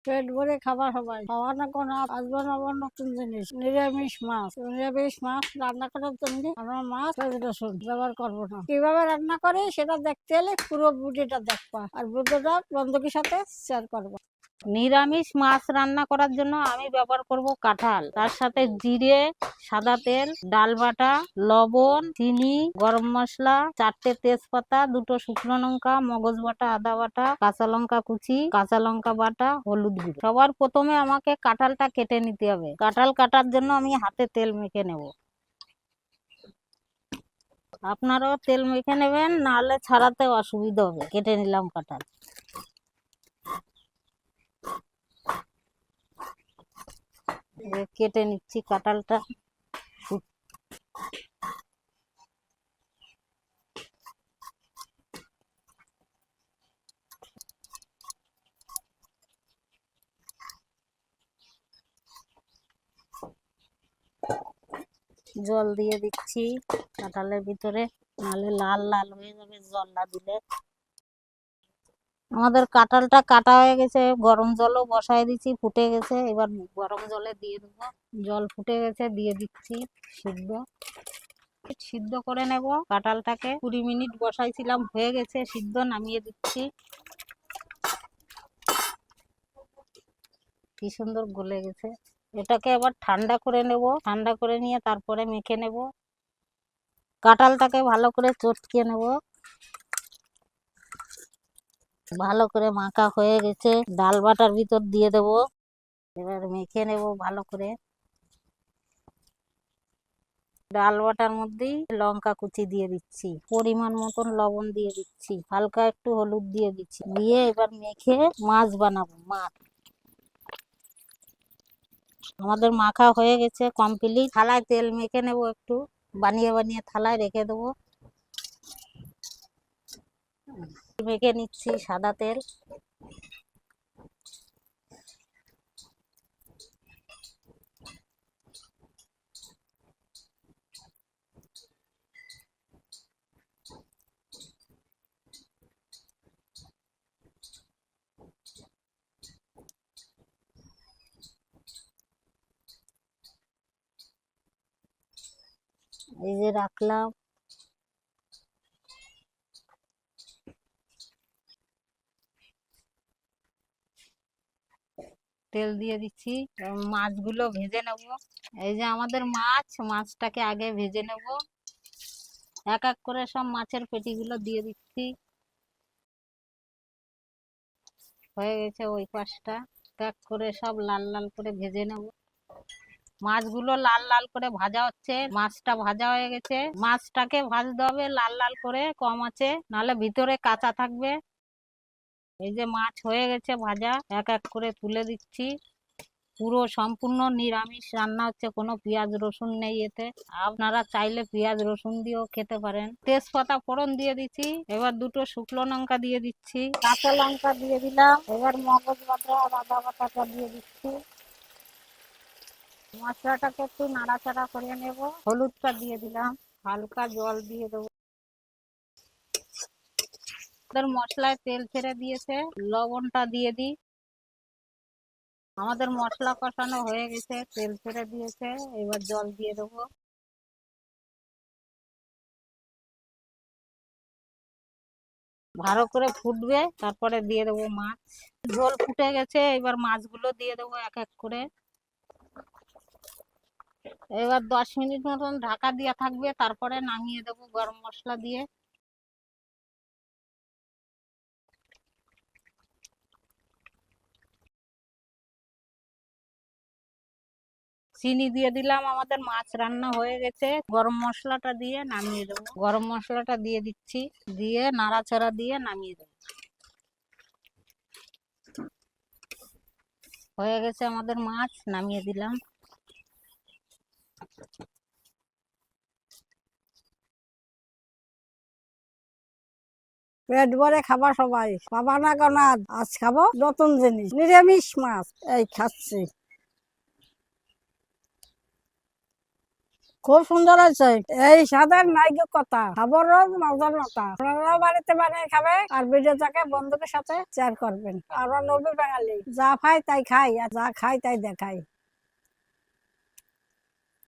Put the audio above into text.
পেট ভরে খাবার সবাই, খাওয়া না কোনো আজ বানাবো নতুন জিনিস, নিরামিষ মাছ। নিরামিষ মাছ রান্না করার জন্য আমরা মাছ পেঁয়াজ রসুন ব্যবহার করবো না। কিভাবে রান্না করে সেটা দেখতে হলে পুরো ভিডিওটা দেখবা, আর ভিডিওটা বন্ধুদের সাথে শেয়ার করবা। নিরামিষ মাছ রান্না করার জন্য আমি ব্যবহার করব কাঁঠাল, তার সাথে জিরে, সাদা তেল, ডাল বাটা, লবণ, চিনি, গরম মশলা, 4টে তেজপাতা, 2টো শুকনো লঙ্কা, মগজ বাটা, আদা বাটা, কাঁচা লঙ্কা কুচি, কাঁচা লঙ্কা বাটা, হলুদ গুঁড়ো। সবার প্রথমে আমাকে কাঁঠালটা কেটে নিতে হবে। কাঁঠাল কাটার জন্য আমি হাতে তেল মেখে নেব। আপনারাও তেল মেখে নেবেন, নাহলে ছাড়াতে অসুবিধা হবে। কেটে নিলাম কাঁঠাল। কেটে নিচ্ছি কাঁঠালটা। জল দিয়ে দিচ্ছি কাঁঠালের ভিতরে, নাহলে লাল লাল হয়ে যাবে জল না দিলে। আমাদের কাঁঠালটা কাটা হয়ে গেছে, গরম জলও বসায় দিচ্ছি, ফুটে গেছে। এবার গরম জলে দিয়ে দেবো। জল ফুটে গেছে, দিয়ে দিচ্ছি সিদ্ধ। সিদ্ধ করে নেব কাঁঠালটাকে। 20 মিনিট বসাইছিলাম, হয়ে গেছে সিদ্ধ, নামিয়ে দিচ্ছি। কি সুন্দর গলে গেছে। এটাকে এবার ঠান্ডা করে নেব। ঠান্ডা করে নিয়ে তারপরে মেখে নেব। কাঁঠালটাকে ভালো করে চটকে নেব। ভালো করে মাখা হয়ে গেছে, ডাল বাটার ভিতর দিয়ে দেব। এবার মেখে নেব ভালো করে। ডাল বাটার মধ্যেই লঙ্কা কুচি দিয়ে দিচ্ছি, পরিমাণ মতন লবণ দিয়ে দিচ্ছি, হালকা একটু হলুদ দিয়ে দিচ্ছি, দিয়ে এবার মেখে মাছ বানাবো। মাছ আমাদের মাখা হয়ে গেছে কমপ্লিট। থালায় তেল মেখে নেব একটু, বানিয়ে বানিয়ে থালায় রেখে দেবো। মেখে নিচ্ছি সাদা তেল। এই যে রাখলাম। তেল দিয়ে দিচ্ছি, মাছগুলো ভেজে নেব। এই যে আমাদের মাছটাকে আগে ভেজে নেব। এক এক করে সব মাছের পেটিগুলো দিয়ে দিচ্ছি। হয়ে গেছে ওই পাশটা। এক করে সব লাল লাল করে ভেজে নেব। মাছগুলো লাল লাল করে ভাজা হচ্ছে, মাছটা ভাজা হয়ে গেছে। মাছটাকে ভাজতে হবে লাল লাল করে, কম আছে, নাহলে ভিতরে কাঁচা থাকবে। এই যে মাছ হয়ে গেছে ভাজা, এক এক করে তুলে দিচ্ছি। পুরো সম্পূর্ণ নিরামিষ রান্না হচ্ছে, কোনো পেঁয়াজ রসুন নেই এতে। আপনারা চাইলে পেঁয়াজ রসুন দিয়েও খেতে পারেন। তেজপাতা ফোড়ন দিয়ে দিচ্ছি। এবার 2টো শুকনো লঙ্কা দিয়ে দিচ্ছি, কাঁচা লঙ্কা দিয়ে দিলাম। এবার মগজ বাটা আর আদা বাটাটা দিয়ে দিচ্ছি। মশলাটাকে একটু নাড়াচাড়া করে নেব। হলুদটা দিয়ে দিলাম, হালকা জল দিয়ে দেবো। আমাদের মশলায় তেল ছেড়ে দিয়েছে, লবণটা দিয়ে দিই। আমাদের মশলা কষানো হয়ে গেছে, তেল ছেড়ে দিয়েছে। এবার জল দিয়ে দেবো। ভালো করে ফুটবে, তারপরে দিয়ে দেবো মাছ। ঝোল ফুটে গেছে, এবার মাছগুলো দিয়ে দেবো এক এক করে। এবার 10 মিনিট মতন ঢাকা দিয়ে থাকবে, তারপরে নামিয়ে দেবো গরম মশলা দিয়ে। চিনি দিয়ে দিলাম। আমাদের মাছ রান্না হয়ে গেছে। গরম মশলাটা দিয়ে নামিয়ে দেবো। গরম মশলাটা দিয়ে দিচ্ছি, দিয়ে নাড়াচাড়া দিয়ে নামিয়ে দেবো। হয়ে গেছে আমাদের মাছ, নামিয়ে দিলাম। পেট ভরে খাবার সবাই, বাবা না কেন আজ খাবো নতুন জিনিস, নিরামিষ মাছ এই খাচ্ছি। খুব সুন্দর হয়েছে। এই স্বাদের নাইকে কথা, খাবার রোজ মজার মতা। আপনারাও বাড়িতে বানিয়ে খাবে আর ভিডিওটাকে বন্ধুদের সাথে শেয়ার করবেন। আমরা নবী বাঙালি, যা পাই তাই খাই আর যা খাই তাই দেখাই।